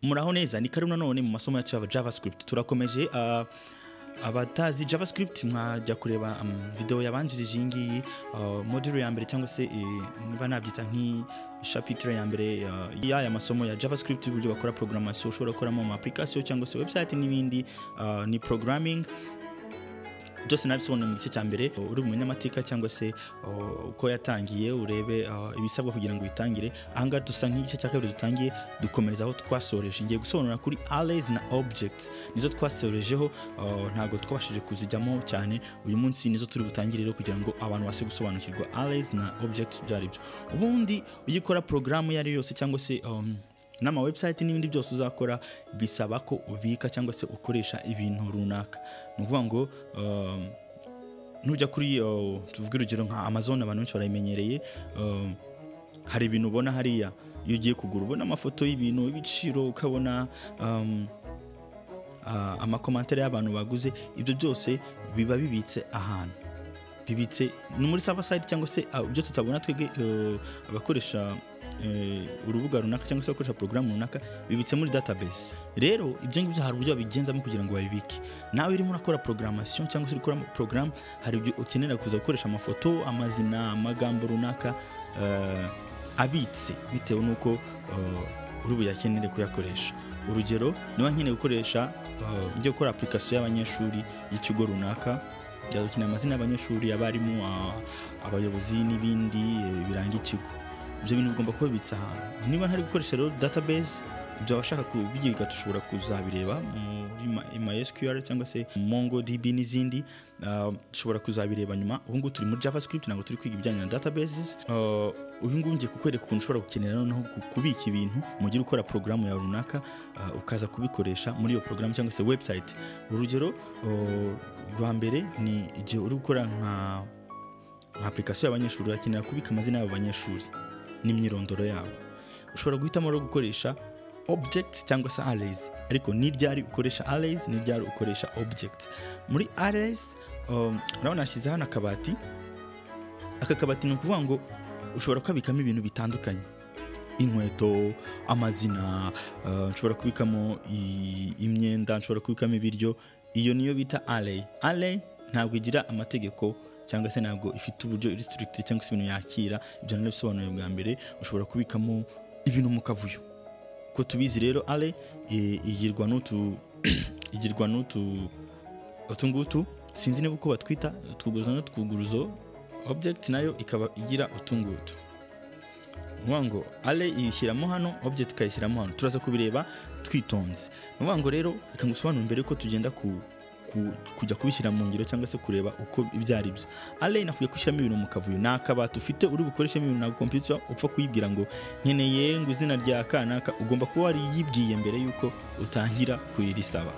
Muraho neza ni karibu none mu masomo yacu ya Javascript turakomeje abatazi Javascript mwajya kureba video yabanjirije ngiyi module ya mbere cyangwa se niba nabyita nki chapitre ya mbere ya masomo ya Javascript uburyo bakora programmation ushobora gukora mu application cyangwa se website n'ibindi ni programming byose nabisobanura mu gice cya mbere uri umunyamatika cyangwa se uko yatangiye urebe ibisabwa kugira ngo bitangire ahanga dusa nk'igice cya kabiri dutangiye dukomereza aho twasoreje ngiye gusobanura kuri arrays na objects nizo twasorejeho ntago twabashije kuzijyamo cyane uyu munsi nizo turi butangire rero kugira ngo abantu base gusobanukirwa arrays na objects byari byo ubundi uyikora programu yari yose cyangwa se nama website n'ibindi byose uzakora bisaba ko ubika cyangwa se ukoresha ibintu runaka nukuvuga ngo nujya kuri tuvuge urugero nka Amazon abantu benshi barayimenyereye hari ibintu ubona hariya iyo ugiye kugura ubona amafoto y'ibintu ibiciro ukabona amakomantere y'abantu baguze ibyo byose biba bibitse ahantu bibitse ni muri server side cyangwa se ibyo tutabona twege abakoresha urubuga runaka cyangwa se akoresha program runaka bibitse muri database rero ibyo ngibyo hari uburyo babigenzamo kugira ngo babibike nawe urimo urakora programmation cyangwa se ukora program hari ibyo ukenera kuza gukoresha amafoto amazina amagambo runaka abitse bitewe nuko uri buyakenere kuyakoresha urugero niba nkeneye gukoresha ibyo gukora application y'abanyeshuri y'ikigo runaka yakeneye amazina y'abanyeshuri abarimu abayobozi n'ibindi biranga ikigo ibyo bintu bigomba kuba bibitse ahantu niba ntari gukoresha rero database ibyo abashaka kubigiga tushobora kuzabireba muri MySQL cyangwa se MongoDB n'izindi dushobora kuzabireba nyuma ubu ngubu turi muri Javascript ntabwo turi kwiga ibijyanye na databases uyu nguyu ngiye kukwereka ukuntu ushobora gukenera noneho kubika ibintu mu gihe ukora programu ya runaka ukaza kubikoresha muri iyo programu cyangwa se website urugero rwa mbere ni igihe uri gukora nka application y'abanyeshuri akenera kubika amazina y'abo banyeshuri n'imyirondoro yabo ushobora guhitamo rero gukoresha object cyangwa se arrays ariko ni ryari ukoresha arrays ni ryari ukoresha object muri arrays urabona nashyize hano akabati ni ukuvuga ngo ushobora kubikamo ibintu bitandukanye inkweto amazina nshobora kubikamo imyenda nshobora kubikamo ibiryo iyo niyo bita array ntabwo igira amategeko cyangwa se ntabwo ifite uburyo restricted cyangwa se ibintu yakira ibyo narabisobanuye bwa mbere ushobora kubikamo ibintu mu kavuyo ko tubizi rero array igirwa n'utu utungutu sinzi niba uko batwita twuguruzo object nayo ikaba igira utungutu ngo array ishyiramo hano object kayishyiramo hano turaza kubireba twitonze ngo rero reka ngusobanure mbere ko tugenda kujya kubishyira mu ngiro cyangwa se kureba uko ibyari byo array nakwiye kushyiramo ibintu mu kavuyo nakabati ufite uri bukoreshemo ibintu na computer upfa kuyibwira ngo nkeneye ngo izina rya kanaka ugomba kuba wari yibwiye mbere yuko utangira kuyirisaba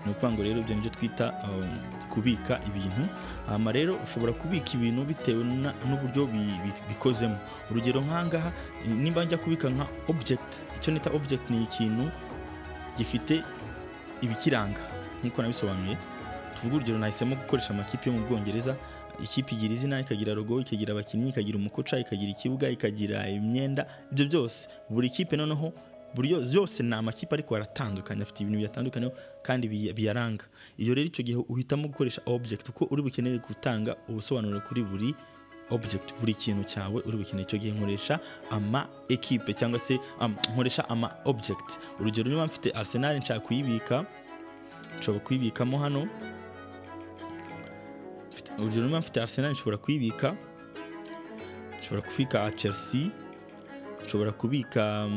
nuko ngo rero ibyo nibyo twita kubika ibintu rero ushobora kubika ibintu bitewe n'uburyo bikozemo urugero nkangaha nimba njya kubika nka object icyo nita object ni ikintu gifite ibikiranga nkuko nabisobanuye tuvuga urugero nahisemo gukoresha amakipe yo mu Bwongereza ikipe igira izina ikagira logo ikagira abakinnyi ikagira umukoca ikagira ikibuga ikagira imyenda ibyo byose buri kipe noneho buri yose na amakipe ariko aratandukanye afite ibintu bitandukanye kandi biyaranga iyo rero icyo gihe uhitamo gukoresha object uko uri bukeneye gutanga ubusobanuro kuri buri object buri kintu cyawe uri bukeneye icyo gihe nkoresha ama equipe cyangwa se nkoresha ama object urugero niba mfite Arsenal nshaka kuyibika nshobora kuyibikamo hano urugero niba mfite Arsenal nshobora kuyibika nshobora kubika Chelsea nshobora kubika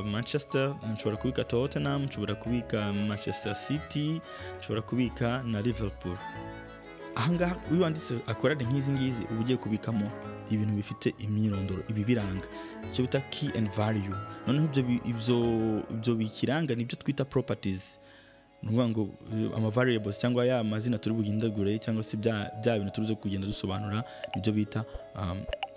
Manchester nshobora kubika Tottenham nshobora kubika Manchester City nshobora kubika na Liverpool ahangaha uyu wanditse akorade nk'izi ngizi uba ugiye kubikamo ibintu bifite imyirondoro ibi biranga icyo bita key and value noneho ibyo bikiranga nibyo twita properties nuvuga ngo ama variables cyangwa ya mazina turi bugindagure cyangwa se bya bintu turuze kugenda dusobanura nibyo bita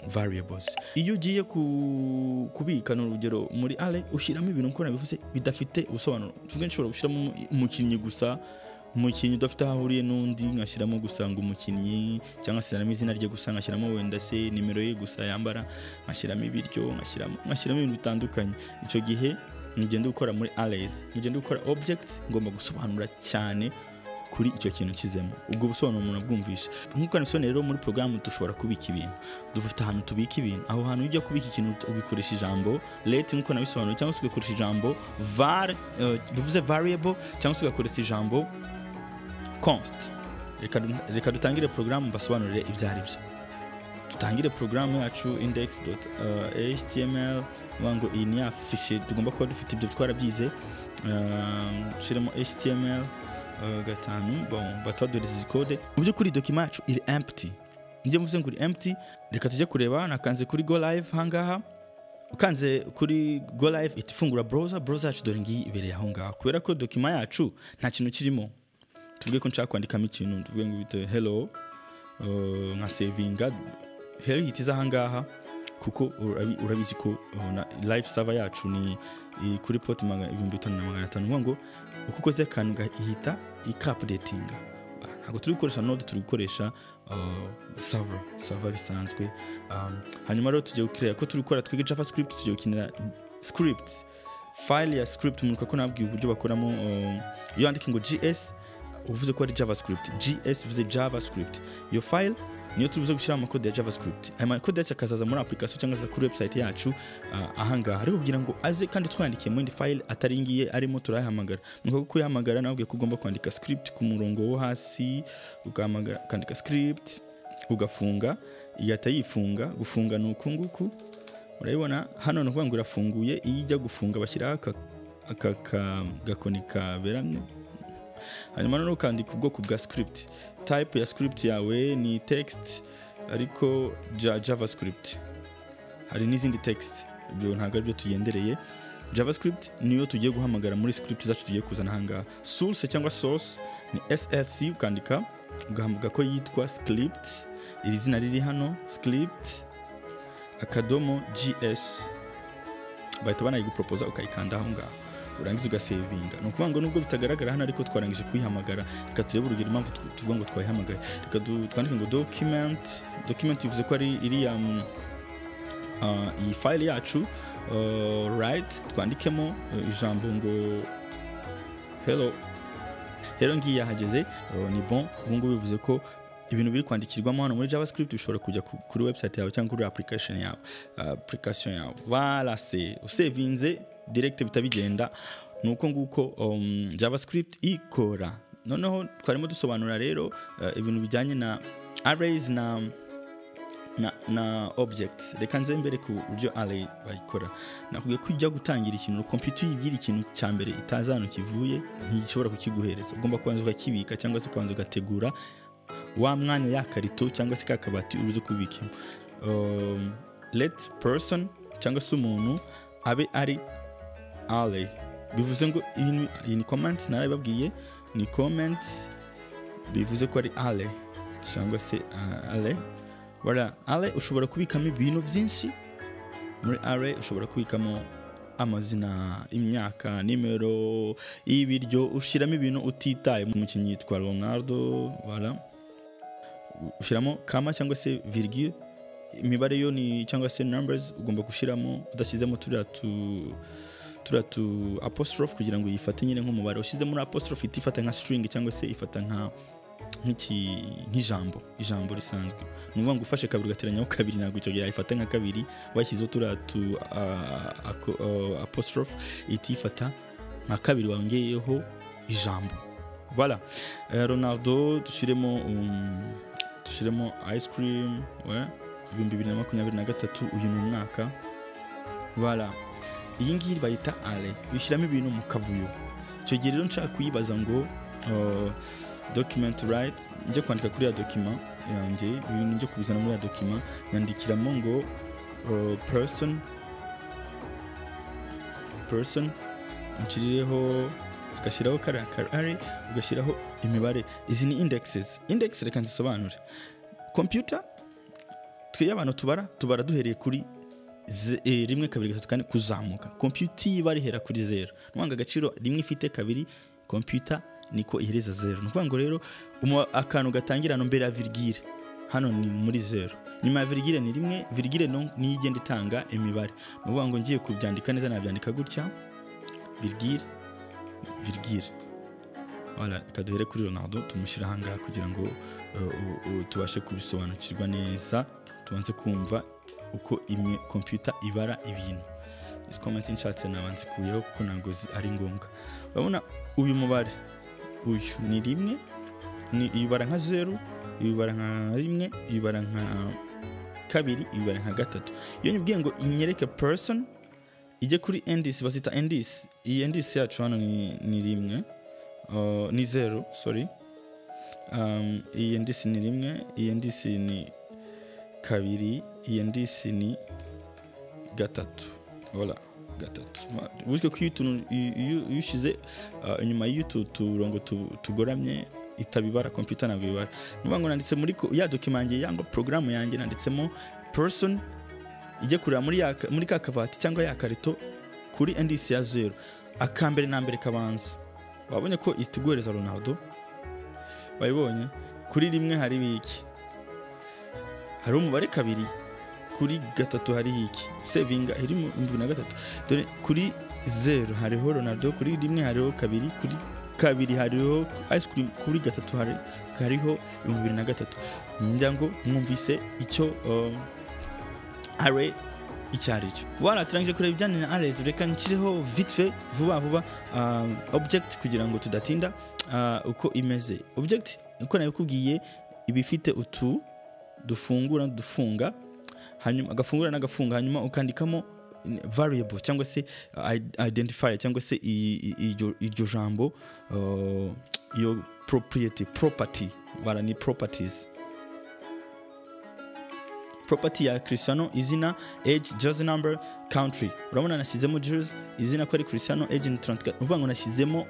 variables iyo ugiye kubika n'urugero muri array ushyiramo ibintu uko nabivuze bidafite ubusobanuro tuvuge nshobora gushyiramo umukinnyi gusa umukinnyi udafite aho ahuriye n'undi nkashyiramo gusa ngo umukinnyi cyangwa se izina rye gusa nkashyiramo wenda se nimero ye gusa yambara nkashyiramo ibiryo nkashyiramo ibintu bitandukanye icyo gihe mugende gukora muri ARRAYS, mugende gukora objects, ngomba gusobanura cyane kuri icyo kintu kizemo. Ubwo busobanuro umuntu abwumvisha. Nk'uko nabisone rero muri program dushobora kubika ibintu. Dufite ahantu tubika ibintu. Aho hantu ujya kubika ikintu ubikoresha ijambo let, nk'uko nabisobanuye, cyangwa se ugakoresha ijambo var, bivuze variable, cyangwa se ugakoresha ijambo const. Reka dutangire program basobanurire ibyo ari byo. Dutangire program yacu index.html, wango iyi ni afishe tugomba kuba dufite ibyo twarabyize. Shiremo html gatanu, batwadoriza izi code. Mu by'ukuri document yacu iri empty. Njye muvuze ngo iri empty, reka tujye kureba. Nakanze kuri go live hangaha. Ukanze kuri go live itifungura browser yacu dore ngiyi ibereye aho ngaho. Kubera ko document yacu nta kintu kirimo. Tuvuge ko nshaka kwandikamo ikintu, tuvuge ngo bite hello, nka savinga hello hitiza hangaha, kuko urabizi ko live server yacu ni kuri port 2500, ngo uko ukoze akantu gahita ikapdatinga. Ntabwo turi gukoresha node, turi gukoresha server bisanzwe. Hanyuma rero tujye gukira ko turi gukora twige Javascript, tujye gukinira scripts, file ya script. Munuka ko nabwiye uburyo bakoramo. Iyo andike ngo GS uvuze ko ari Javascript, GS bivuze Javascript. Iyo file niyo turubuze gushyira amakode ya Javascript. Aya makode yacu akazaza muri application cyangwa se kuri website yacu ahangaha, ariko kugira ngo aze kandi twandikiye muri file atari ngiye arimo turayihamagara. Nuko kuyihamagara nabwiye ko ugomba kwandika script ku murongo wo hasi, ugahamagara kwandika script, ugafunga, igata yifunga. Gufunga nuko nguku urayibona hano, no ngo irafunguye. Ijya gufunga bashyira aka gakoni kaberamye. Hanyuma no ukandika ubwoko bwa script. Type ya script yawe ni text, ariko Javascript. Hari n'izindi text, ibyo ntabwo ari byo tuyendereye. Javascript niyo tugiye guhamagara muri script zacu tugiye kuzana hanga. Source cyangwa source ni SRC, ukandika ugahambuga ko yitwa script. Iri zina riri hano script akadomo GS, bahita banayiguproposa ukayikanda aho ngaho, urangiza ugasavinga. No kuvuga ngo nubwo bitagaragara hano ariko twarangije kuyihamagara. Reka turebe urugero impamvu tuvuga ngo twayihamagaye. Reka twandike ngo document bivuze ko ari iri iyi file yacu. Right, twandikemo ijambo ngo hello ngiye yahageze. Ni bon. Ubu ngubu bivuze ko ibintu biri kwandikirwamo hano muri Javascript bishobora kujya kuri website yawe cyangwa kuri application yawe. Voilà, c'est usevinze direct bitabigenda. Nuko nguko Javascript ikora. Noneho twarimo dusobanura rero ibintu bijyanye na arrays na objects. Reka nze mbere ku buryo array bayikora. Nakubwiye ko ujya gutangira ikintu, computer yigira ikintu cya mbere itazano kivuye ntishobora kukiguhereza. Ugomba kubanza ukakibika cyangwa se kubanza ugategura wa mwanya ya karito cyangwa se kakabati uruze kubikimo. Let person cyangwa se umuntu abe ari array. Bivuze ngo iyi ni comment narababwiye, ni comments bivuze ko ari array cyangwa se array. Voilà, array ushobora kubikamo ibintu byinshi. Muri array ushobora kubikamo amazina, imyaka, nimero, ibiryo. Ushiramo ibintu utitaye. Mu mukinnyi yitwa Ronaldo, voilà, ushiramo kama cyangwa se virgule. Imibare yo ni cyangwa se numbers ugomba gushiramo udashyizemo turiya tu apostrophe kugira ngo yifate nyine nk'umubare. Ushize muri apostrophe itifata nka string cyangwa se ifata nk'ijambo risanzwe. Ni ngo ufashe kabiri ugateranyaho kabiri, ntabwo icyo gihe yifata nka kabiri. Washyizeho turiya tu apostrophe itifata nka kabiri wongeyeho ijambo. Voilà, Ronaldo dushiremo ice cream, 2023 uyu ni umwaka. Voilà, iyi ngiyi bayita array. Ushyiramo ibintu mu kavuyo. Icyo gihe rero nshaka kuyibaza ngo document right, njye kwandika kuri ya document yanjye, ibintu byo kubizana muri ya document, yandikiramo ngo person nshirireho, ugashyiraho array, ugashyiraho imibare. Izi ni indexes. Index reka nzisobanure. Computer twe abantu tubara duhereye kuri 1 2 3 4 kuzamuka. Computer ibara ihera kuri 0. Nwanga agaciro rimwe ifite kabiri, computer niko ihereza 0. Nukuvuga ngo rero akantu gatangirana mbere ya virgule hano ni muri 0. Nyuma ya virgule ni rimwe, virgule no ni igenda itanga imibare. Nukuvuga ngo ngiye kubyandika neza nabyandika gutya virgule. Voilà, kaduhere kuri Ronaldo tumushyira ahangaha kugira ngo tubashe kubisobanukirwa neza, tubanze kumva uko imwe computer ibara ibintu. Izi comment nshatse nabanzikuyeho kuko ntabwo ari ngombwa. Urabona uyu mubare uyu ni rimwe, ni ibara nka 0, ibara nka 1, ibara nka 2, ibara nka 3. Iyo nyibwiye ngo inyereke person ije kuri indice, basita indice. Iyi indice yacu hano ni rimwe, ni 0, sorry. Iyi indice ni rimwe, iyi indice ni 2, iyi indice ni 3. Voilà, 3. Buryo ko iyo ushize inyuma y'utu turongo tugoramye itabibara computer nabwo ibara. Nuba ngo nanditse muri ya document yanjye yango program yanjye nanditsemo person ije kurira muri ka kavati cyangwa ya karito kuri indice ya 0. Akambere na mbere kabanza. Wabonye ko istiguhereza Ronaldo? Bayibonye? Kuri rimwe hari iki? Hari umubare 2. Kuri 3 hari iki? Savinga iri mu 23. Dore kuri 0 hariho Ronaldo, kuri rimwe hariho 2, kuri 2 hariho ice cream, kuri 3 hariho 23. Ndango mwumvise icyo array icyaricyo. Wala turangije kureba ibijyanye na arrays, reka nshyireho vite fait vuba object kugira ngo tudatinda uko imeze. Object uko nabikubwiye ibifite utu dufungura dufunga, hanyuma agafungura n'agafunga, hanyuma ukandikamo variable cyangwa se identifier cyangwa se iryo jambo iyo property bara ni properties. Property ya Cristiano, izina, age, jersey number, country. Urabona nashyizemo jersey, izina ko ari Cristiano, age ni 34. Uvuga ngo nashyizemo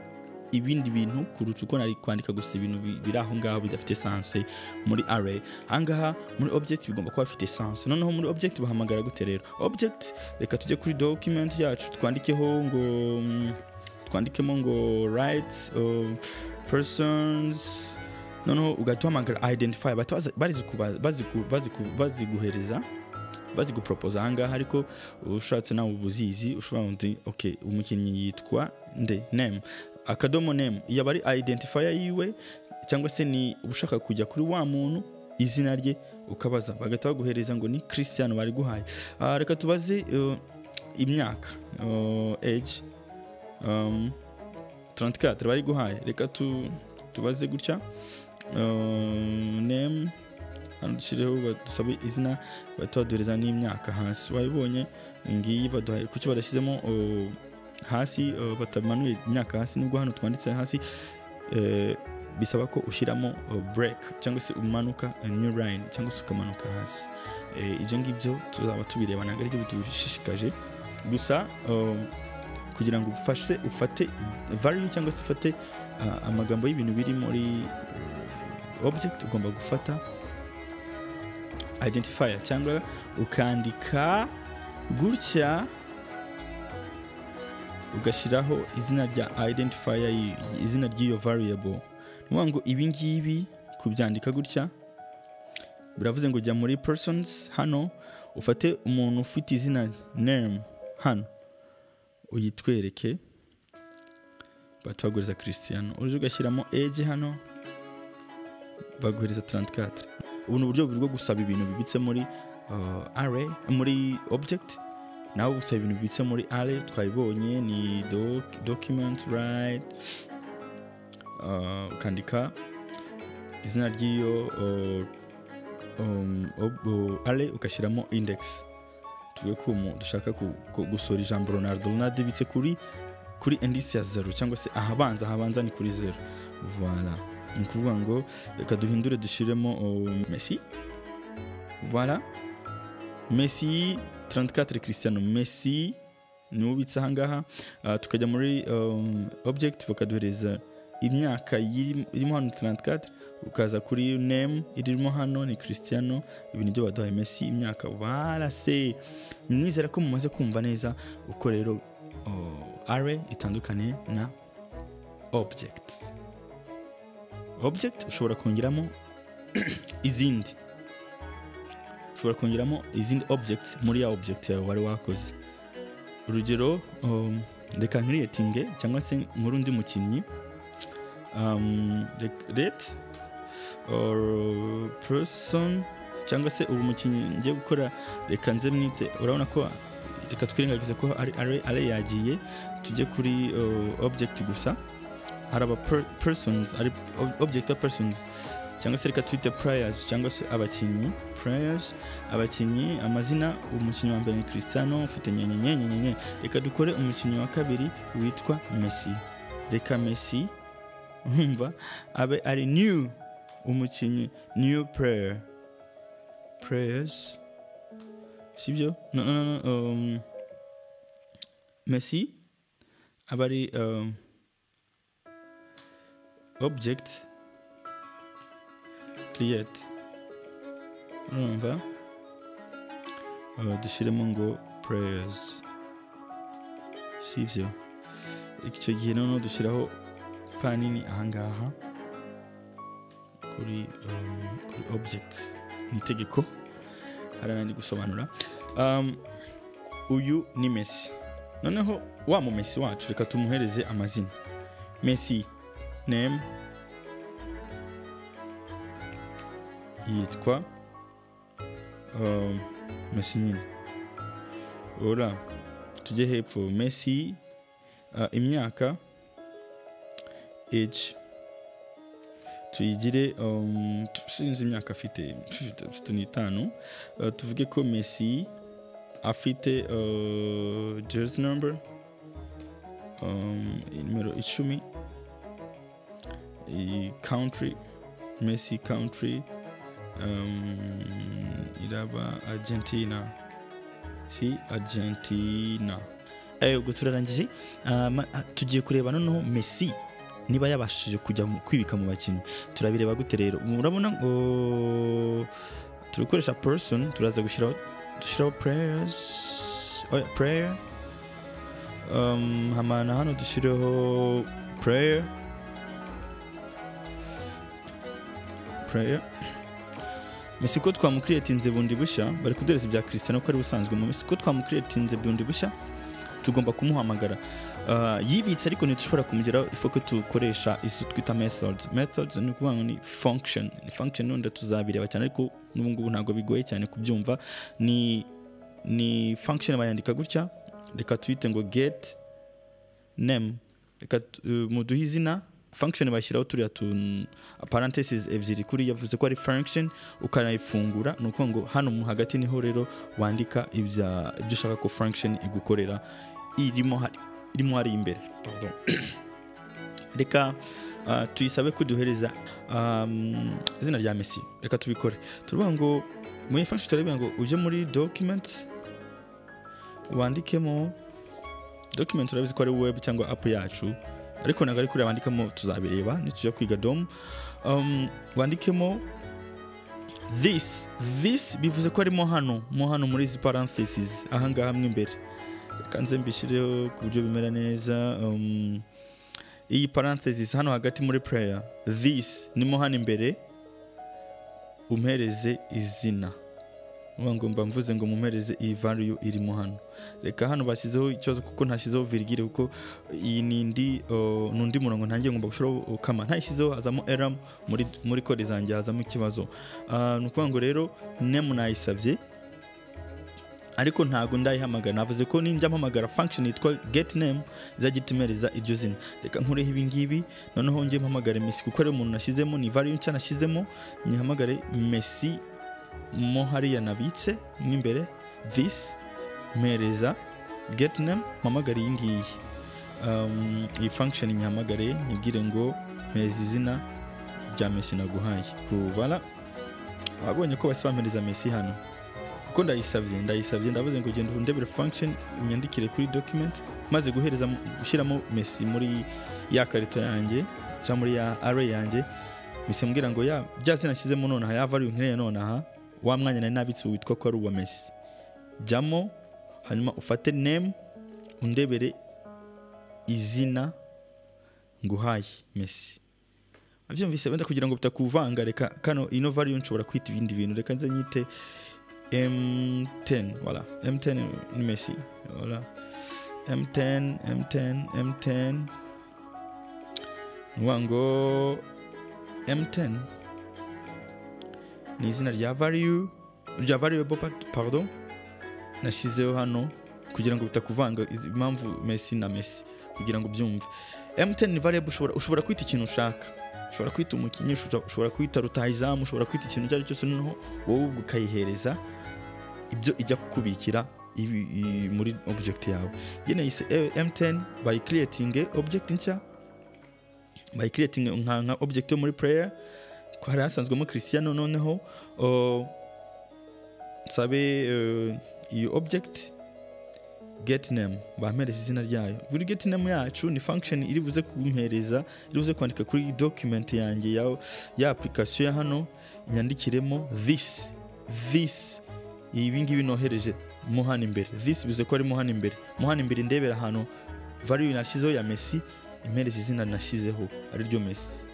ibindi bintu kuruta uko nari kwandika gusa ibintu biri aho ngaho bidafite sense muri array. Hangaha muri object bigomba kuba bifite sense. Noneho muri object bahamagara gute rero? Object, reka tujye kuri document yacu twandikemo ngo rights of persons. Noneho ugatuhamagara identify, baziguhereza, bazigupropose ahangaha. Ariko ushatse nawe ubuzizi ushobora undi okay, umukinnyi yitwa nde, name, akadomo name yaba ari identifier yiwe, cyangwa se ni ushaka kujya kuri wa muntu izina rye ukabaza, bagahita baguhereza ngo ni Cristiano bari guhaye. Reka tubaze imyaka, age 34 bari guhaye. Reka tubaze gutya name, hano dushireho dusabe izina, batuduhereza n'imyaka hasi. Wayibonye ngiyi baduhaye, kuki badashyizemo hasi batamanuye imyaka hasi, nubwo hano twanditse hasi bisaba ko ushyiramo break cyangwa se umanuka new line cyangwa se ukamanuka hasi. Ibyo ngibyo tuzaba tubireba, ntabwo ari byo dushishikaje gusa kugira ngo ufate value cyangwa se ufate amagambo y'ibintu biri muri object. Ugomba gufata identifier cyangwa ukandika gutya ugashyiraho izina rya identifier, izina ry'iyo variable. Nuvuga ngo ibi ngibi kubyandika gutya biravuze ngo jya muri persons, hano ufate umuntu ufite izina name, hano uyitwereke, batwaguriza Cristiano. Uje ugashyiramo age, hano baguhereza 34. Ubu ni uburyo bwo gusaba ibintu bibitse muri array, muri object. Nawe gusaba ibintu bibitse muri array twabibonye ni document right, ukandika izina ry'iyo array ugashyiramo index. Tuvuge ko dushaka gusora ijambo Ronaldo ibitse kuri indice ya 0 cyangwa se ahabanza ni kuri 0. Voilà, ni kuvuga ngo reka duhindure dushiremo Messi. Voilà, Messi 34, Cristiano. Messi ni ubitse ahangaha. Tukajya muri object bakaduhereza imyaka irimo hano 34, ukaza kuri name irimo hano ni Cristiano, ibintu byo baduhaye Messi imyaka. Voilà, se nizera ko mumaze kumva neza uko rero array itandukanye na object. Object ushobora kongeramo izindi, ushobora kongeramo izindi objects muri ya object yawe wari wakoze. Urugero reka creating cyangwa se nkuru undi mukinnyi let or person cyangwa se ubu mukinnyi ngiye gukora reka nze mwite urabona ko reka twirengagize ko array yagiye tujye kuri object gusa hari aba persons ari object of persons cyangwa se reka twite players cyangwa se abakinnyi players abakinnyi amazina umukinnyi wa mbere ni Cristiano ufite nyenyenyenyenye reka dukore umukinnyi wa kabiri witwa Messi reka Messi umva abe ari new umukinnyi new player players sibyo no Messi abari object create umva dushyiremo ngo prayers sibyo icyo gihe noneho dushyiraho panini ahangaha kuri objects ni itegeko haranandi gusobanura uyu ni Messi noneho wa mu Messi wacu reka tumuhereze amazina Messi name yitwa Messi nyine ora tujye hepfo Messi imyaka age tuyigire sinzi imyaka afite 5 tuvuge ko Messi afite jersey number numero 10 country Messi country iraba Argentina si Argentina ubwo turarangije tugiye kureba noneho Messi niba yabashije kujya kwibika mu bakinnyi turabireba gute rero urabona ngo turikoresha person turaza dushiraho players player hamana hano dushireho player Messi ko twamukreatinze bundi bushya bari kudereza bya Cristiano ko ari busanzwe mu Messi ko twamukreatinze bundi bushya tugomba kumuhamagara yibitse ariko ntitushobora kumugeraho ifoko tukoresha izo twita methods ni ukuvuga ngo ni function none tuzabireba cyane ariko n'ubu ngubu ntago bigoye cyane kubyumva ni function bayandika gutya reka twite ngo get name reka muduhe izina function bashyiraho turiya parentheses ebyiri kuri yavuze ko ari function ukanayifungura nuko ngo hano mu hagati niho rero wandika ibyo ushaka ko function igukorera irimo hari imbere reka tuyisabe kuduhereza izina rya Messi reka tubikore turuvuga ngo muri function turabivuga ngo uje muri document wandikemo document urabizi ko ari web cyangwa app yacu ariko nagari kuri abandikamo tuzabireba nitujya kwiga dom wandikemo this bivuze ko arimo hano muri izi parentheses ahangaha hamwe imbere kanze mbishireho ku buryo bimera neza iyi parentheses hano hagati muri prayer this nimo hano imbere umpereze izina ngomba mvuze ngo mumpereze iyi value irimo hano reka hano bashyizeho ikibazo kuko ntashyizeho virgule kuko iyi nundi murongo ntangiye ngomba gushiraho kama ntashyizeho hazamo error muri code zanjye hazamo ikibazo nukuvuga ngo rero name nayisabye ariko ntago ndayihamagara navuze ko ninjya mpamagara function yitwa get name izagitumereza iryo zina reka nkureho ibi ngibi noneho ngiye mpamagare Messi kuko ari umuntu nashyizemo ni value nshya nashyizemo nyihamagare Messi mo hariya nabitse n'imbere this mereza get name mpamagare iyi ngiyi iyi function nyihamagare nyibwire ngo mpereza izina rya Messi naguhaye kubala wabonye ko basi bampereza Messi hano kuko ndayisabye ndavuze ngo genda undebere function unyandikire kuri document maze gushyiramo Messi muri ya karito yanjye cyangwa muri ya array yanjye mise mbwira ngo bya zina nashyizemo nonaha ya value nkeneye nonaha wa mwanya nari nabitse witwa ko ari uwa Messi jamo hanyuma ufate name undebere izina nguhaye Messi avyumvise wenda kugira ngo bitakuvanga reka kano ino value nshobora kwita ibindi bintu reka nze nyite M10 voilà M10 ni Messi voilà M10 nuwango M10 ni izina rya variable pardon nashizeho hano kugira ngo bitakuvanga impamvu Messi na Messi kugira ngo byumve. M10 ni variable ushobora kwita ikintu ushaka, ushobora kwita umukinnyi, ushobora kwita rutahizamu, ushobora kwita ikintu cyari cyose, noneho wowe ukayihereza ibyo ijya kukubikira muri object yawe. Yene yise M10 by creating object nshya, by creating nka object yo muri player ko hari hasanzwemo Cristiano, noneho sabe iyo object get name bampereza izina ryayo. Buri get name yacu ni function iri buze kumpereza, iri buze kwandika kuri document yanjye ya application ya hano, inyandikiremo this ibi ngibi nohereje mo hano imbere. This bize ko ari mo hano imbere ndebera hano value nashizeho ya Messi, impereza izina nashizeho ari ryo Messi.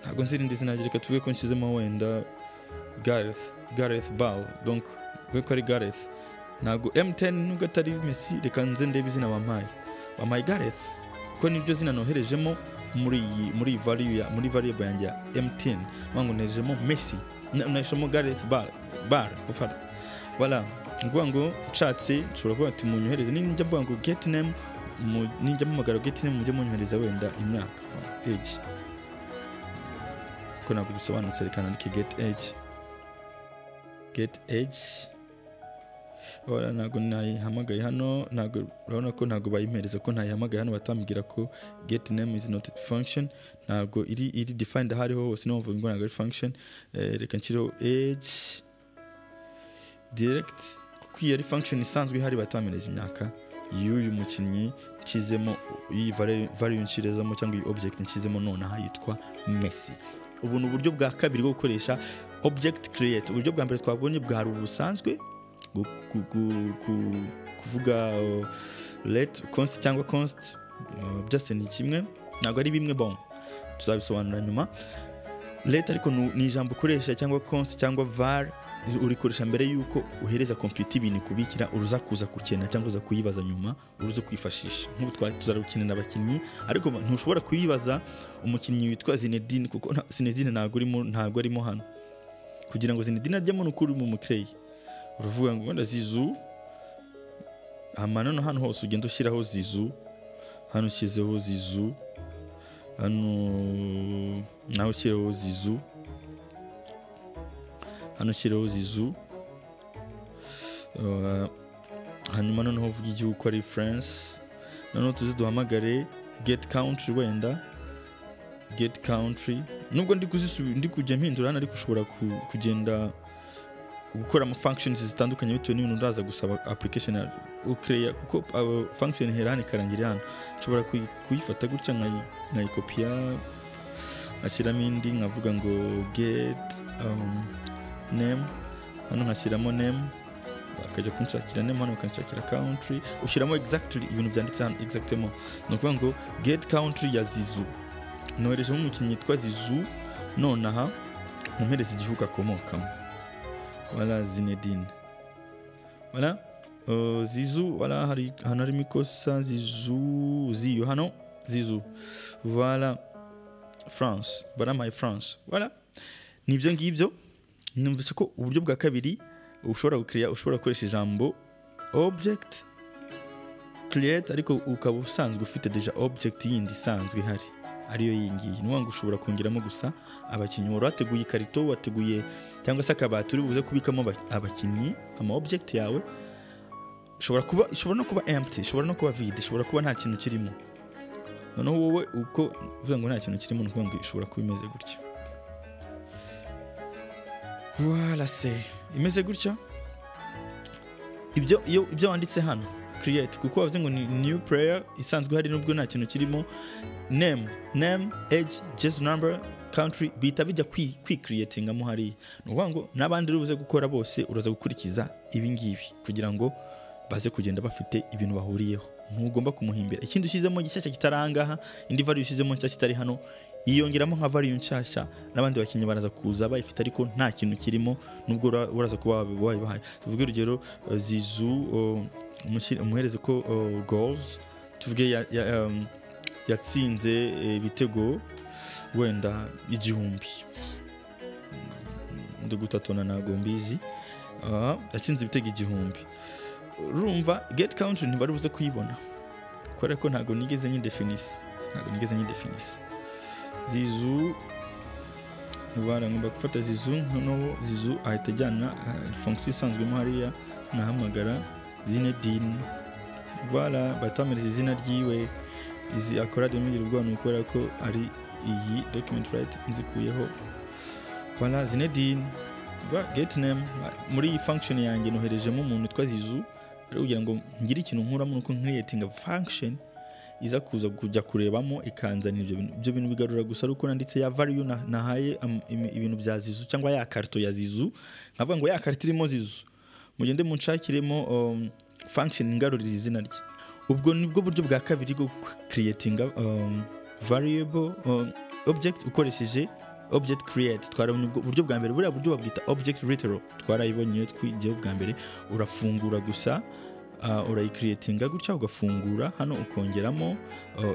Ntabwo nzirinde izina reka tuvuge ko nshizemo wenda Gareth Bale, donc ko ari Gareth. Ntabwo M10 nubwo atari Messi, reka nze ndebe izina bampaye Gareth, kuko nibyo zina noherejemo muri variable yanjye ya M10. Ntabwo noherejemo Messi, noherejemo Gareth Bale ufata. Voilà, ngo nshatse nshobora kuba ati munyohereze, ninjya mvuga ngo get name, ninjya mumagara get name mujye munyohereza wenda imyaka age, ko ntabwo bisobanutse, reka nandike get age. Voilà, ntabwo nayihamagaye hano, ntabwo urabona ko ntabwo bayimpereza ko nayihamagaye hano, batambwira ko get name is not a function, ntabwo iri defined hariho hose, no mvuga ngo ntabwo ari function. Reka nshyireho age direct kuko iyi ari function isanzwe ihari, batameneza imyaka y'uyu mukinnyi nshizemo, iyi value nshirezamo cyangwa iyi object nshizemo, nonaha yitwa Messi. Ubu ni uburyo bwa kabiri bwo gukoresha object create. Uburyo bwa mbere twabonye bwari ubusanzwe kuvuga let const cyangwa const, byose ni kimwe, ntabwo ari bimwe, bon tuzabisobanura nyuma. Let ariko ni ijambo ukoresha, cyangwa const cyangwa var urikoresha mbere yuko uhereza computer ibintu kubikira, uruza kuza kukena cyangwa uza kuyibaza nyuma, uruza kwifashisha. Nk'ubu tuzarukinira abakinnyi, ariko ntushobora kuyibaza umukinnyi witwa Zinedine, kuko Zinedine ntabwo arimo hano. Kugira ngo Zinedine ajyemo n'ukuri mu mukreyi, uruvuga ngo wenda Zizou, hano hose ugenda ushyiraho Zizou, hano ushyizeho Zizou, hano naho ushyiraho Zizou, hano ushyiraho Zizou, hanyuma noneho uvuga igihugu ko ari France, noneho tuzi duhamagare get country, wenda get country. Nubwo ndi kujya mpindura hano, ariko ushobora kugenda gukora ama functions zitandukanye bitewe n'ibintu uraza gusaba application ukreya, kuko function herane karangira hano. Nshobora kuyifata gutya nkayikopiya, nkashyiramo indi, nkavuga ngo get name, hano nkashyiramo name, bakajya kunshakira name, hano bakanshakira country, ushyiramo exactly ibintu byanditse hano exactement. Ni ukuvuga ngo get country ya Zizou, noherejemo umukinnyi yitwa Zizou, nonaha mumpereza igihugu akomokamo. Voilà, Zinedine. Voilà, Zizou, voilà, hano harimo ikosa, Zizou, hano Zizou. Voilà, France, voilà my France. Voilà, nibyo ngibyo. Numvise ko uburyo bwa kabiri ushobora gukoresha ijambo object create, ariko ukaba usanzwe ufite deja object yindi isanzwe ihari, ariyo yingiye. Ni wangu ushobora kongeramo gusa abakinnyi, wari wateguye ikarito, wateguye cyangwa se akabati uri buze kubikamo abakinnyi, ama object yawe. Ishobora no kuba empty, ishobora no kuba vide, ishobora kuba nta kintu kirimo. Noneho wowe uko uvuga ngo nta kintu kirimo, nuko ngo ishobora kuba imeze gutya. Voilà, imeze gutya. Ibyo wanditse hano create, kuko bavuze ngo ni new player isanzwe hari, nubwo nta kintu kirimo. Name, age, just number, country, bita bijya creating amo hari. Nuvuga ngo nabandi rubuze gukora bose uraza gukurikiza ibi ngibi kugira ngo baze kugenda bafite ibintu bahuriyeho. Ntugomba kumuhimbira ikindi ushyizemo gishyashya kitarangaha, indi value ushyizemo nshyashya kitari hano, yiyongeramo nka value nshyashya, n'abandi bakinnyi baraza kuza bayifite ariko nta kintu kirimo, nubwo uraza kuba wabibahaye. Tuvuge urugero Zizou, umuhereze ko goals, tuvuge yatsinze ibitego wenda 1000, ndugutatona nago mbizi, yatsinze ibitego 1000. Urumva get country ntibari buze kuyibona kubera ko ntago nigeze nyidefinisa, zizu ubara ngomba gufata zizu, noneho zizu ahita ajyana fonction isanzwe mo hariya, nahamagara Zinedine. Voilà, batamereza izina ryiwe, izi akora demugira ubwo kubera ko ari iyi document right nzikuyeho. Voilà, Zinedine get name. Muri iyi function yanjye noherejemo umuntu twa zizu, ari kugira ngo ngire ikintu nkuramo nuko creating a function iza kuza kujya kurebamo ikanzanira ibyo bintu bigarura gusa ariko nanditse ya value nahaye ibintu bya zizu cyangwa ya karto ya zizu, nkavuga ngo ya karto irimo zizu, mugende munshakiremo function ngarurira izina rye. Ubwo nibwo buryo bwa kabiri bwo creating variable object ukoresheje object create. Twarabonye ubwo buryo bwa mbere, buriya buryo babwita object literal, twarayibonye twigiye bwa mbere. Urafungura gusa urayicreatinga gutya, ugafungura hano ukongeramo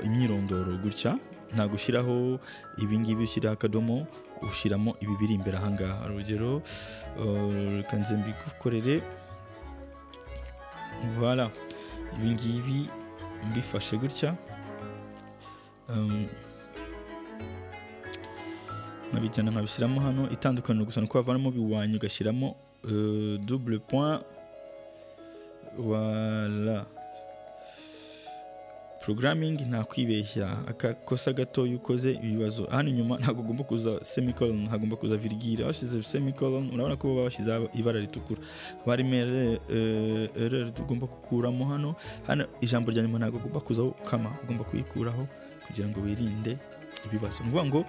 imyirondoro gutya, nta gushyiraho ibingibi, ushyiraho akadomo, ushyiramo ibi biri imbere ahangaha. Urugero kanze mbigukorere, voilà, ibingibi mbifashe gutya, nkabijyana nkabishyiramo hano. Itandukaniro gusa nuko bavanamo biwanye ugashyiramo double point. Voilà, programming nta kwibeshya, akakosa gato yukoze ibibazo hano inyuma ntago ugomba kuza semicolon, hagomba kuza virgule. Washize semicolon urabona ko baba bashize ibara ritukura, bari mere error tugomba kukuramo hano ijambo rya nyuma ntago ugomba kuzaho kama, ugomba kuyikuraho kugira ngo wirinde ibibazo. Nuvuga ngo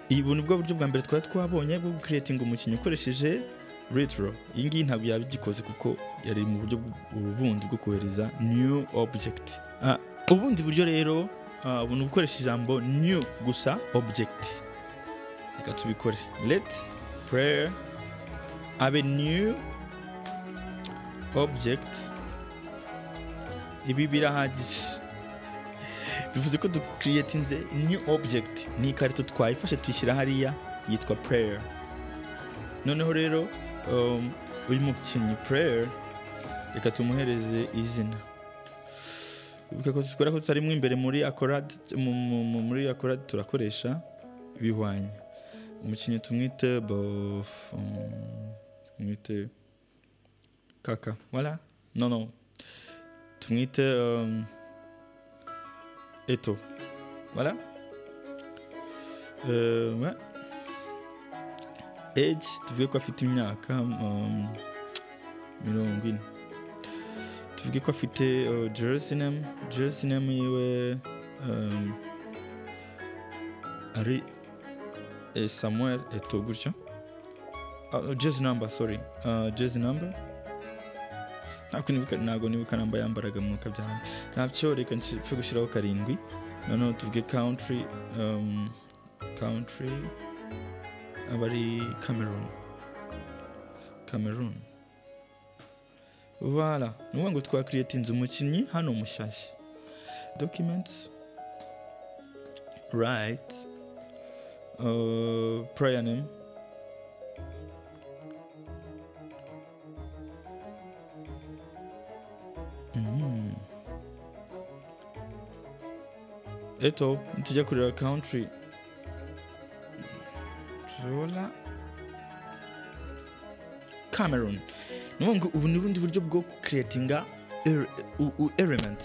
ibu nibwo buryo bwa mbere twabonye bwo creating umukinnyi ukoresheje retro. Iyi ngiyi ntabwo yabigikoze kuko yari mu buryo ubundi bwo kohereza new object. Ubundi buryo rero bunu gukoresha ijambo new gusa object. Reka tubikore. Let prayer abe new object. Ibi birahagije, bivuze ko creatinze new object. Ni ikarito twayifashe tuyishyira hariya yitwa prayer. Noneho rero uyu mukinnyi prayer reka tumuhereze izina. Kubera ko tutarimo imbere muri ARRAYS turakoresha bihwanye. Umukinnyi tumwite tumwite kaka, voilà, non tumwite eto, voilà. Age tuvuge ko afite imyaka 40. Tuvuge ko afite jersey name yiwe ari Samuel Eto gutya. Jersey number, sorry, jersey number ntago nibuka namba yambaraga mwuka byane ntabyo. Reka nshfe gushyiraho 7. Noneho tuvuge country abari Cameroon. Voilà, nuvuga ngo twa creatinze umukinnyi hano mushyashya. Documents right, prayer name, eto tujya kureba country, voilà, Cameroon. Nuvuga ubu ni ubundi buryo bwo creatinga element.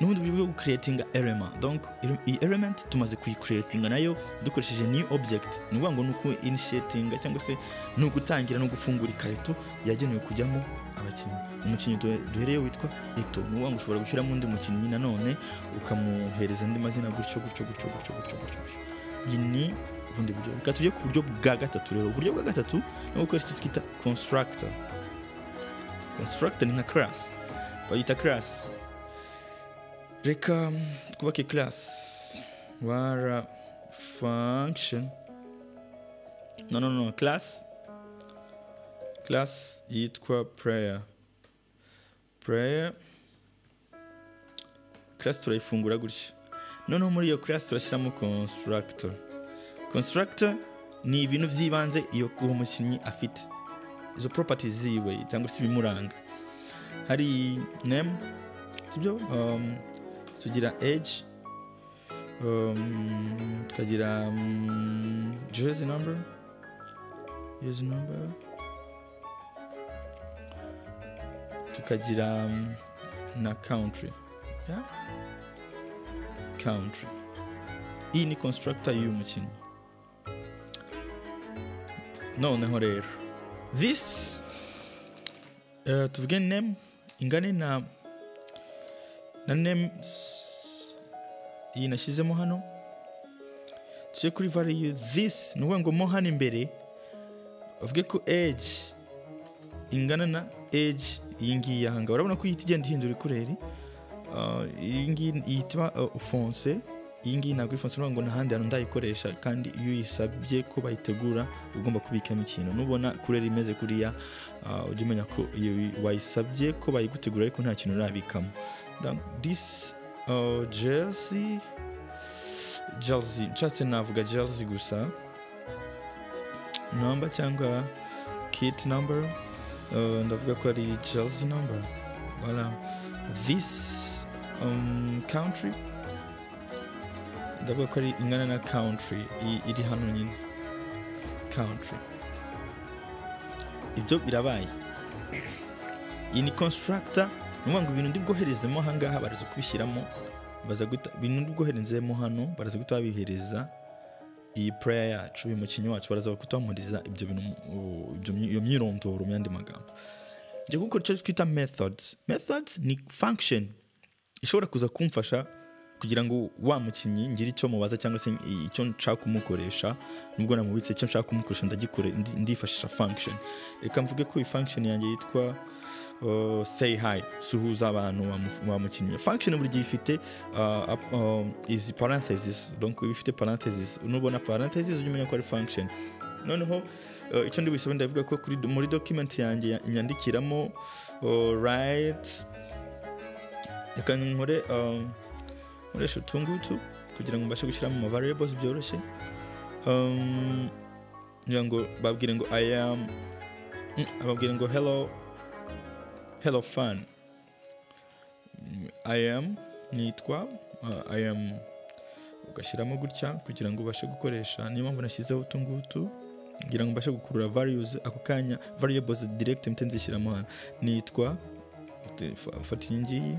Nubundi buryo bwo creatinga element. Donc iyi element tumaze kuyicreatinga nayo dukoresheje new object. Nuvuga ngo nuko initiatinga cyangwa se no gutangira no gufungura ikarito yagenewe kujyamo abakinnyi. Umukinnyi duhereye witwa Eto. Nuvuga ngo ushobora gushyiramo undi mukinnyi nanone ukamuhereza andi mazina gutyo. Iyi ni ubundi buryo. Reka tujye ku buryo bwa gatatu rero. Uburyo bwa gatatu ni gukoresha icyo twita constructor. Constructor ni nka class, bayita class. Reka twubake class, wara function, no class yitwa prayer class turayifungura gutya. Noneho muri iyo class turashyiramo constructor ni ibintu by'ibanze iyo uwo mukinnyi afite, izo properties ziwe cyangwa se ibimuranga. Hari name, sibyo, tugira age, tukagira jersey number, tukagira na country, yeah? Country. Iyi ni constructor y'uyu mukinnyi. Noneho rero this tuvuge name ingane na name iyi nashyizemo hano. Tuje kuri value this, nuvuga ngo mo hano imbere uvuge ko age ingana na age iyi ngiyi aha ngaha. Urabona ko ihita igenda ihindura ikureri. Iyi ngiyi yitwa fonse. Iyi ngiyi ntabwo ifonse, nuvuga ngo n'ahandi hantu ndayikoresha, kandi iyo uyisabye ko bayitegura ugomba kubikamo ikintu. Nubona kureri imeze kuriya ujye umenya ko iyo wayisabye ko bayigutegura ariko nta kintu urabikamo. This jersey, nshatse navuga jersey gusa, number cyangwa kit number, ndavuga ko ari jersey number. Voilà. This country, ndavuga ko ari ingana na country iri hano nyine, country. Ibyo birabaye. Iyi ni constructor, nuvuga ngo ibintu ndi bwoherezemo aha ngaha baraza kubishyiramo, baza guta ibintu ndi bwoherezemo hano baraza guta babihereza iyi prayer yacu, uyu mukinnyi wacu baraza kutamuriza ibyo bintu, iyo myirondoro mu yandi magambo. Ngiye gukora icyo twita methods. Methods ni function ishobora kuza kumfasha kugira ngo wa mukinnyi ngire icyo mubaza cyangwa se icyo nshaka kumukoresha. Nubwo namubitse icyo nshaka kumukoresha ndifashisha function. Reka mvuge ko iyi function yanjye yitwa say hi, suhuza abantu wa mukinnyi. Function buri gihe ifite izi parentheses, donc ifite parentheses. Nubona parentheses ujye umenya ko ari function. Noneho icyo ndi busabe ndavuga ko muri document yanjye inyandikiramo right, reka nkore nkoresha utungutu kugira ngo mbashe gushyiramo ama variables byoroshye. Ngo babwire ngo I am, ababwire ngo hello fun. I am nitwa I am, ugashyiramo gutya kugira ngo ubashe gukoresha. Niyo mpamvu nashyizeho utungutu kugira ngo mbashe gukurura values ako kanya, variables direct mtenzishyiramo hano. Nitwa ufata iyi ngiyi,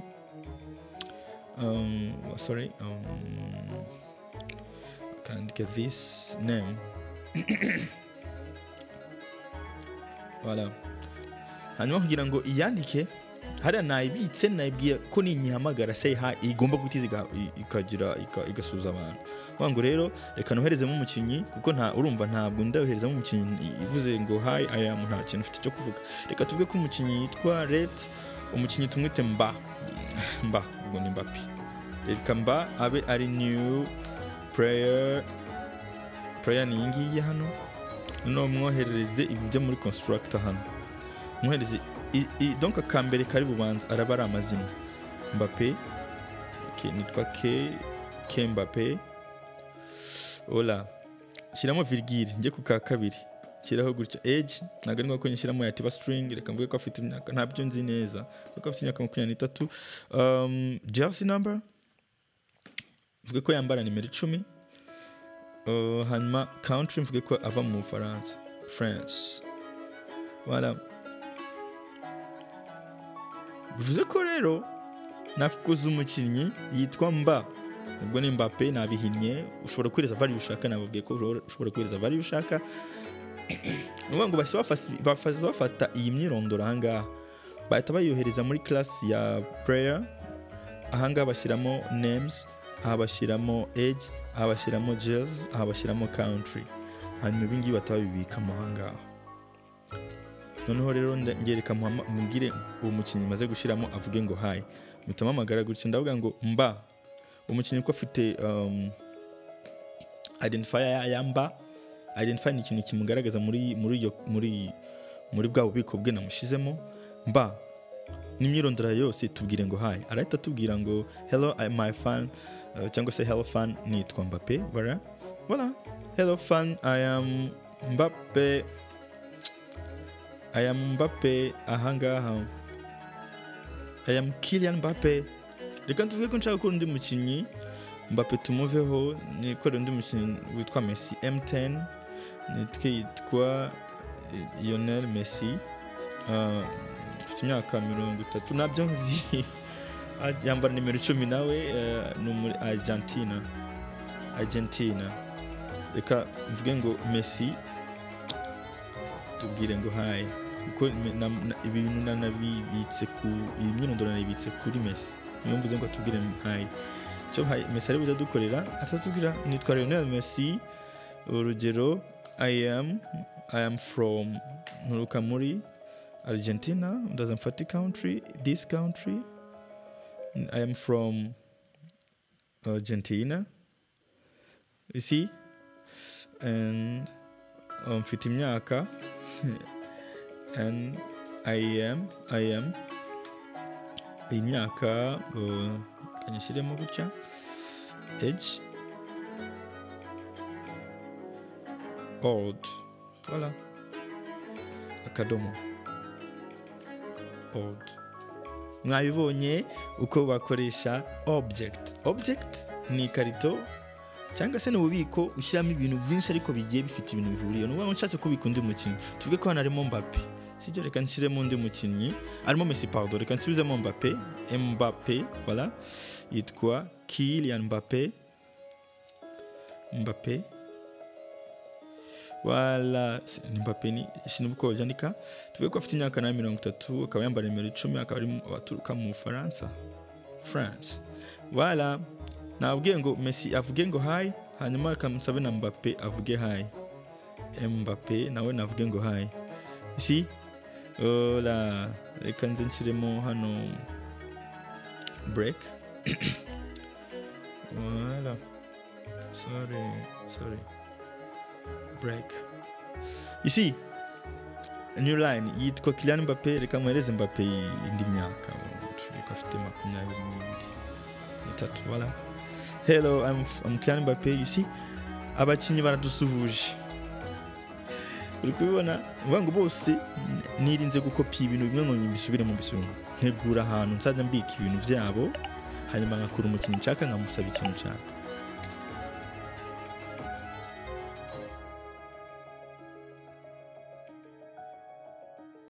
kandika this name. Voilà. Hanyuma kugira ngo iyandike hariya nayibitse, nayibwiye ko ninyihamagara say hi igomba gutiza ikagira igasuza abantu. Wango rero reka noherezemo umukinnyi, kuko urumva ntabwo ndayoherezamo umukinnyi ivuze ngo hi I am, nta kintu ufite cyo kuvuga. Reka tuvuge ko umukinnyi yitwa Ret, umukinnyi tumwite Mba, ubwo ni Mbapi. Reka Mba abe ari new prayer ni iyi ngiyi hano. No mwoherereze ibyo muri constructor hano, mwohereze donc akambere kari bubanza araba ari amazina Mbappe, nitwa K Mbappe. Ola, shyiramo virgule, njye ku ka kabiri shyiraho gutya. Age ntabwo ari ngombwa ko nyishyiramo yativa string. Reka mvuge ko afite imyaka, ntabyo nzi neza, kuko afite imyaka 23. Jersey number mvuge ko yambara nimero 10. Hanyuma country mvuge ko ava mu Bufaransa, France. Voilà. Bivuze ko rero nafukuza umukinnyi yitwa Mba, ubwo ni Mbappe nabihinnye. Ushobora kwireza value ushaka, nababwiye ko ushobora kwireza value ushaka. Nuvuga ngo bafata iyi myirondoro aha ngaha bahita bayohereza muri class ya prayer. Aha ngaha bashyiramo names, aha bashyiramo age, aha bashyiramo jersey, aha bashyiramo country. Hanyuma ibi ngibi batabibikamo aha ngaha. Noneho rero ngereka mubwire uwo mukinnyi maze gushyiramo avuge ngo hi. Mpita mpamagara gutya ndavuga ngo Mba, umukinnyi ko afite identifier ya Mba. Identifier ni ikintu kimugaragaza muri bwa bubiko bwe namushyizemo. Mba n'imyirondoro yose tubwire ngo hi. Arahita tubwira ngo hello my fan cyangwa se hello fan nitwa Mbappe. Voilà. Hello fan, I am Mbappe ahangaha. I am Kylian Mbappe. Reka tuvuge ko nshaka ko undi mukinnyi Mbappe tumuveho, nikorera undi mukinnyi witwa Messi M10, nitwa Lionel Messi, ufite imyaka 30 nabyo nzi, yambara nimero 10 nawe, ni muri Argentina. Reka mvuge ngo Messi tubwire ngo hi, kuko ibintu nanabibitse ku imyirondoro nabibitse kuri Messi, niyo mvuze ngo tubwire hi. Cyo hi Messi ari buza dukorera atatubwira nitwa Lionel Messi, urugero I am from nturuka muri Argentina, doesn't fati country, this country, I am from Argentina, you see, and mfite imyaka and I am imyaka kanyishyiremo gutya age old, voilà, akadomo old. Mwabibonye uko bakoresha object ni ikarito cyangwa se n'ububiko ushyiramo ibintu byinshi ariko bigiye bifite ibintu bihuriye. N'ubu nshatse kubika undi mukinnyi, tuvuge ko hano harimo Mbappe, sibyo, reka nshyiremo undi mukinnyi arimo Messi, pardon, reka nsubizemo Mbappe, voilà, yitwa Kylian Mbappe, voilà, ni Mbappe ni sinibuko byandika. Tuvuge ko afite imyaka 30, akaba yambara nimero 10, akaba ari abaturuka mu France, voilà. Nabwiye ngo Messi avuge ngo hi, hanyuma akamusabe na Mbappe avuge hi. Mbappe nawe navuge ngo hi. Ici la reka nze nshyiremo hano break. Voilà. Sorry. Break. Ici new line yitwa Kylian Mbappe, reka mwereze Mbappe indi myaka, reka afite 23, voilà. Hello, I'm Kylian Mbappe, you see. Abakinnyi baradusuhuje. Uri kubibona ngo bose nirinze gukopiya ibintu bimwe ngo mbisubire mu bisubire. Ntegura ahantu nzajya mbika ibintu byabo, hanyuma ngakura umukinnyi nshaka nkamusaba ikintu nshaka.